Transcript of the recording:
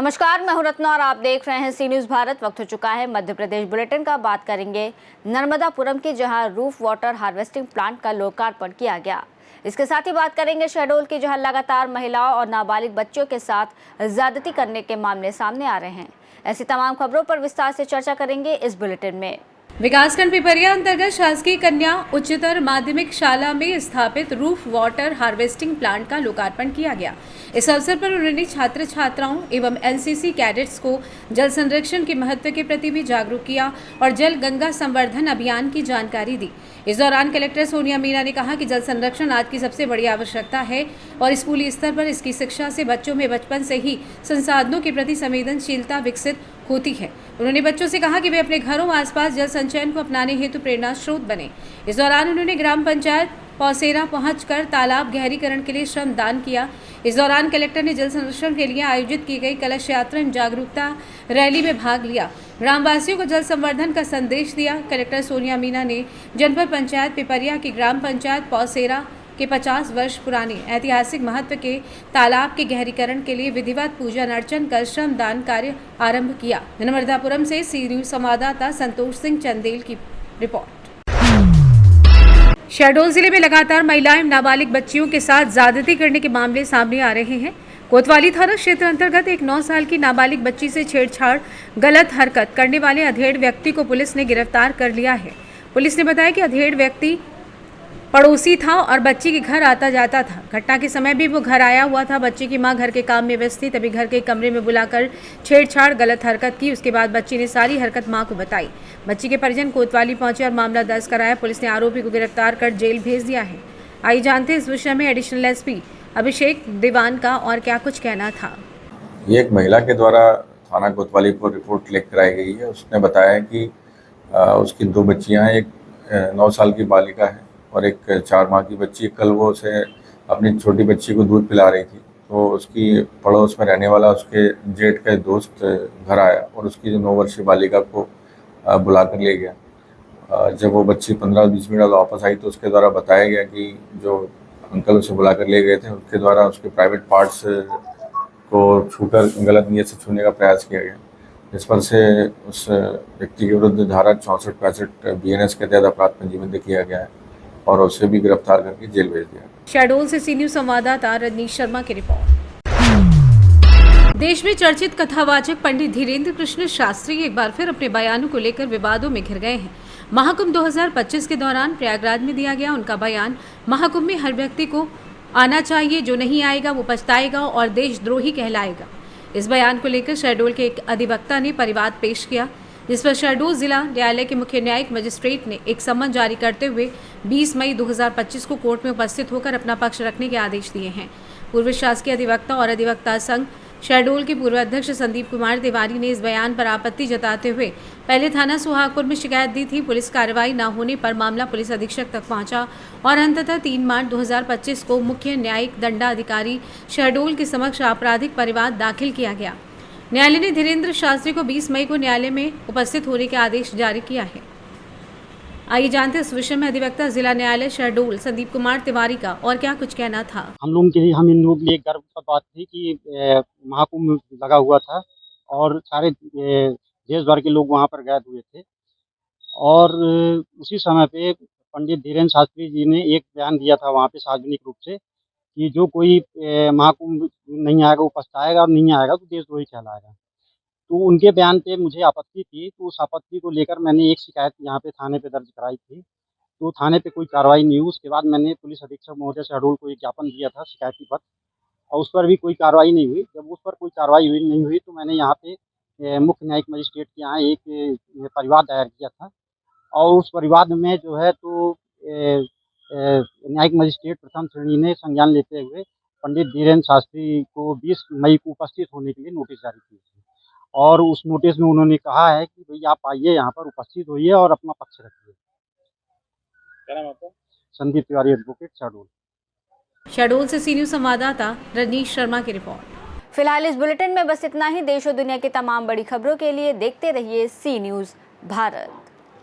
नमस्कार, मैं हूं रत्ना और आप देख रहे हैं सी न्यूज़ भारत। वक्त हो चुका है मध्य प्रदेश बुलेटिन का। बात करेंगे नर्मदापुरम की, जहां रूफ वाटर हार्वेस्टिंग प्लांट का लोकार्पण किया गया। इसके साथ ही बात करेंगे शहडोल की, जहां लगातार महिलाओं और नाबालिग बच्चों के साथ ज्यादती करने के मामले सामने आ रहे हैं। ऐसी तमाम खबरों पर विस्तार से चर्चा करेंगे इस बुलेटिन में। विकासखंड पिपरिया अंतर्गत शासकीय कन्या उच्चतर माध्यमिक शाला में स्थापित रूफ वाटर हार्वेस्टिंग प्लांट का लोकार्पण किया गया। इस अवसर पर उन्होंने छात्र छात्राओं एवं एनसीसी कैडेट्स को जल संरक्षण के महत्व के प्रति भी जागरूक किया और जल गंगा संवर्धन अभियान की जानकारी दी। इस दौरान कलेक्टर सोनिया मीना ने कहा कि जल संरक्षण आज की सबसे बड़ी आवश्यकता है और स्कूली स्तर पर इसकी शिक्षा से बच्चों में बचपन से ही संसाधनों के प्रति संवेदनशीलता विकसित होती है। उन्होंने बच्चों से कहा कि वे अपने घरों आसपास जल संचयन को अपनाने हेतु प्रेरणा स्रोत बने। इस दौरान उन्होंने ग्राम पंचायत पौसेरा पहुंचकर तालाब गहरीकरण के लिए श्रम दान किया। इस दौरान कलेक्टर ने जल संरक्षण के लिए आयोजित की गई कलश यात्रा एवं जागरूकता रैली में भाग लिया। ग्रामवासियों को जल संवर्धन का संदेश दिया। कलेक्टर सोनिया मीना ने जनपद पंचायत पिपरिया की ग्राम पंचायत पौसेरा के 50 वर्ष पुराने ऐतिहासिक महत्व के तालाब के गहरीकरण के लिए विधिवत पूजन अर्चन कर श्रम दान कार्य आरंभ किया। नर्मदापुरम से सी न्यूज़ संवाददाता संतोष सिंह चंदेल की रिपोर्ट। शहडोल जिले में लगातार महिलाएं एवं नाबालिग बच्चियों के साथ ज्यादती करने के मामले सामने आ रहे हैं। कोतवाली थाना क्षेत्र अंतर्गत एक 9 साल की नाबालिग बच्ची से छेड़छाड़ गलत हरकत करने वाले अधेड़ व्यक्ति को पुलिस ने गिरफ्तार कर लिया है। पुलिस ने बताया कि अधेड़ व्यक्ति पड़ोसी था और बच्ची के घर आता जाता था। घटना के समय भी वो घर आया हुआ था। बच्ची की मां घर के काम में व्यस्त थी, तभी घर के कमरे में बुलाकर छेड़छाड़ गलत हरकत की। उसके बाद बच्ची ने सारी हरकत मां को बताई। बच्ची के परिजन कोतवाली पहुंचे और मामला दर्ज कराया। पुलिस ने आरोपी को गिरफ्तार कर जेल भेज दिया है। आइए जानते हैं इस विषय में एडिशनल एसपी अभिषेक दीवान का और क्या कुछ कहना था। ये एक महिला के द्वारा थाना कोतवाली को रिपोर्ट लिख कराई गई है। उसने बताया कि उसकी 2 बच्चियां हैं, एक 9 साल की बालिका है और एक 4 माह की बच्ची। कल वो उसे अपनी छोटी बच्ची को दूध पिला रही थी, तो उसकी पड़ोस में रहने वाला उसके जेठ का दोस्त घर आया और उसकी जो 9 वर्षीय बालिका को बुला कर ले गया। जब वो बच्ची 15-20 मिनट वापस आई तो उसके द्वारा बताया गया कि जो अंकल उसे बुला कर ले गए थे, उनके द्वारा उसके प्राइवेट पार्ट्स को छूकर गलत नीयत से छूने का प्रयास किया गया, जिस पर से उस व्यक्ति के विरुद्ध धारा 64-65 BNS के तहत अपराध पंजीबद्ध किया गया है और उसे भी गिरफ्तार करके जेल भेज दिया। शहडोल से सी न्यूज़ संवाददाता रजनीश शर्मा की रिपोर्ट। देश में चर्चित कथावाचक पंडित धीरेन्द्र कृष्ण शास्त्री एक बार फिर अपने बयानों को लेकर विवादों में घिर गए हैं। महाकुंभ 2025 के दौरान प्रयागराज में दिया गया उनका बयान, महाकुंभ में हर व्यक्ति को आना चाहिए, जो नहीं आएगा वो पछताएगा और देशद्रोही कहलाएगा। इस बयान को लेकर शहडोल के एक अधिवक्ता ने परिवाद पेश किया, जिस पर शहडोल जिला न्यायालय के मुख्य न्यायिक मजिस्ट्रेट ने एक सम्मन जारी करते हुए 20 मई 2025 को कोर्ट में उपस्थित होकर अपना पक्ष रखने के आदेश दिए हैं। पूर्व शासकीय अधिवक्ता और अधिवक्ता संघ शहडोल के पूर्व अध्यक्ष संदीप कुमार तिवारी ने इस बयान पर आपत्ति जताते हुए पहले थाना सुहागपुर में शिकायत दी थी। पुलिस कार्रवाई न होने पर मामला पुलिस अधीक्षक तक पहुंचा और अंततः 3 मार्च 2025 को मुख्य न्यायिक दंडाधिकारी शहडोल के समक्ष आपराधिक परिवाद दाखिल किया गया। न्यायालय ने धीरेन्द्र शास्त्री को 20 मई को न्यायालय में उपस्थित होने के आदेश जारी किया है। आइए जानते हैं इस विषय में अधिवक्ता जिला न्यायालय शहडोल संदीप कुमार तिवारी का और क्या कुछ कहना था। हम इन लोगों के लिए गर्व की बात थी कि महाकुंभ लगा हुआ था और सारे देश भर के लोग वहां पर गए हुए थे और उसी समय पे पंडित धीरेन्द्र शास्त्री जी ने एक बयान दिया था वहां पे सार्वजनिक रूप से कि जो कोई महाकुंभ नहीं आएगा वो पछताएगा और नहीं आएगा तो देशद्रोही कहलाएगा। तो उनके बयान पे मुझे आपत्ति थी, तो उस आपत्ति को लेकर मैंने एक शिकायत यहाँ पे थाने पे दर्ज कराई थी। तो थाने पे कोई कार्रवाई नहीं हुई। उसके बाद मैंने पुलिस अधीक्षक महोदय शहडोल को एक ज्ञापन दिया था शिकायती पत्र, और उस पर भी कोई कार्रवाई नहीं हुई। जब उस पर कोई कार्रवाई नहीं हुई तो मैंने यहाँ पे मुख्य न्यायिक मजिस्ट्रेट के यहाँ एक परिवाद दायर किया था और उस परिवाद में जो है तो न्यायिक मजिस्ट्रेट प्रथम श्रेणी ने संज्ञान लेते हुए पंडित धीरेन्द्र शास्त्री को 20 मई को उपस्थित होने के लिए नोटिस जारी की थी और उस नोटिस में उन्होंने कहा है कि भाई आप आइए, यहाँ पर उपस्थित होइए और अपना पक्ष रखिए। क्या नाम आपका? संदीप तिवारी, एडवोकेट, शहडोल। शहडोल से सी न्यूज़ संवाददाता रजनीश शर्मा की रिपोर्ट। फिलहाल इस बुलेटिन में बस इतना ही। देश और दुनिया की तमाम बड़ी खबरों के लिए देखते रहिए सी न्यूज़ भारत।